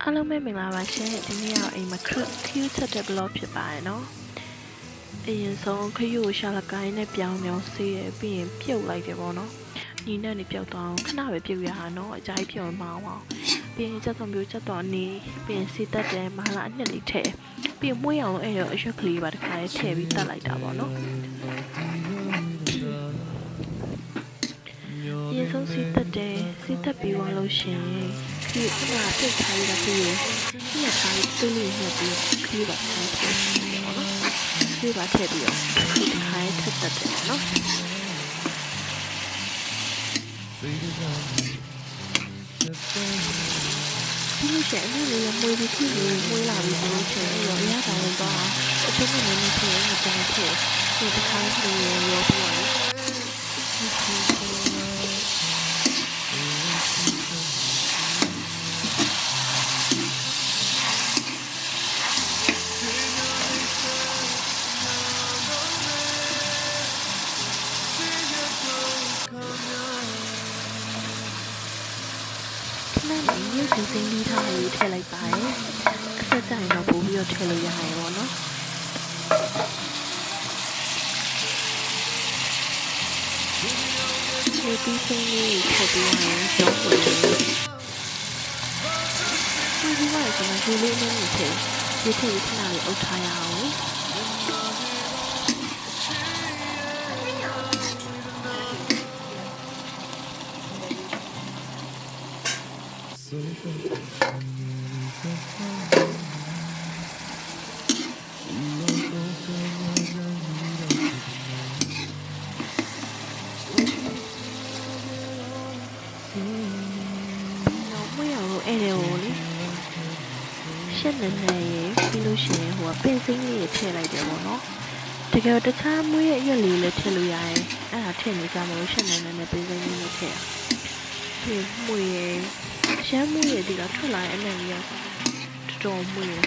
အားလုံးပဲမင်္ဂလာပါရှင်ဒီနေ့ကတော့အိမ်မှာခရူးချက်တဲ့ blog ဖြစ်ပါတယ်နော်အရင်ဆုံးခရူးကိုရှာလကိုင်းနဲ့ပြောင်းဆေးရပြီးရင်ပြုတ်လိုက်တယ်ပေါ့နော်ညီနဲ့နေပြုတ်သွားအောင်ခဏပဲပြုတ်ရတာနော်အကြိုက်ပြုတ်မအောင်ပြီးရင်ချက်တော်နေပြီးရင်စီတက်တယ်မလာအနှစ်လေးထည့်ပြီးရင်မွေးအောင်အဲ့ရအရွက်ကလေးပါတခါလေးထည့်ပြီးတက်လိုက်တာပေါ့နော်ဒီဆုံးစီတက်ပြီးသွားလို့ရှင်ခရူးကပြုတ်ထားရတာပြီးရင်ညက်ထားပြီးသွေးလေးညက်ပြီးခရူးပါထားတယ်ပေါ့နော်ခရူးပါထည့်ပြီးတော့ဒီခိုင်းထက်တက်တယ်နော်ဒီလိုကျအနေနဲ့မွေးပြီးခရူးလေးမွေးလာပြီးတော့ချင်ရောရတာဝင်သွားအချင်းချင်းနဲ့ထည့်ရတဲ့တဲ့ထည့်ဒီခိုင်းလေးရောပြီးတော့那你又是经历他有ထည့်လိုက်ပါတယ်အဆက်ကြရင်တော့ပို့ပြီးတော့ထည့်လို့ရတယ်ပေါ့နော်ဒီပြီးစင်းလေးထည့်ပြီးရင်ကျောင်းဝင်တယ်ဒီကကျွန်တော်ဒီလေးနဲ့ထည့်ဒီထည့်ခဏလေးအုပ်ထားရအောင်အဲ့ဒါကိုလေရှင်းနေနေပြီးလို့ရှိရင်ဟိုပင်စိမ့်လေးထည့်လိုက်တယ်ပေါ့နော်တကယ်တခြားမွေးရဲ့အရွက်လေးလည်းထည့်လို့ရတယ်အဲ့ဒါထည့်နေကြမလို့ရှင်းနေနေပင်စိမ့်လေးထည့်ဒီမွေရဲ့ရှမ်းမွေရဲ့ဒီတော့ထွက်လာတဲ့အနံ့လေးရောတော်မွေရဲ့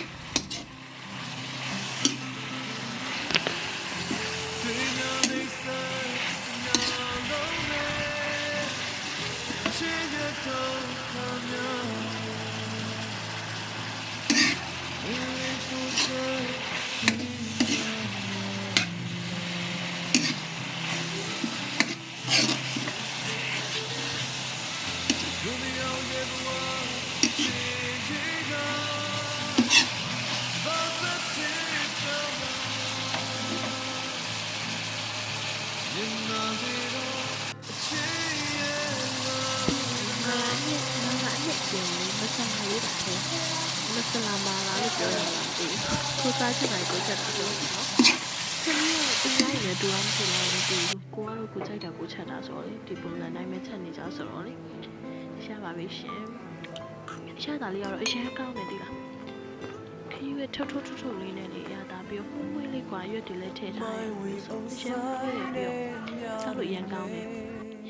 မဆလာမာလာလို့ပြောရတာဒီကိုစားချင်တယ်ကိုချက်တာပြောတယ်နော်ခရီးအများကြီးလည်းတူအောင်ဖြစ်လာတယ်ဒီကိုကတော့ကိုကြိုက်တာကိုချက်တာဆိုတော့လေဒီပုံစံတိုင်းပဲချက်နေကြဆိုတော့လေရှားပါပြီရှင်ရှားတာလေးကတော့အရင်ကောင်းနေသေးလားခရီးရဲ့ထုတ်လေးနဲ့လေရတာပြီးတော့မွေးလေးกว่าရွက်တွေလည်းထည့်ထားတယ်ဆိုရှမ်းခွေးပြီးတော့စားလို့ရန်ကောင်းတယ်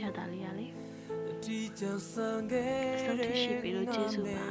ရတာလေးရလေဆုံးဖြတ်ရှိပြီလို့ကျေးဇူးပါ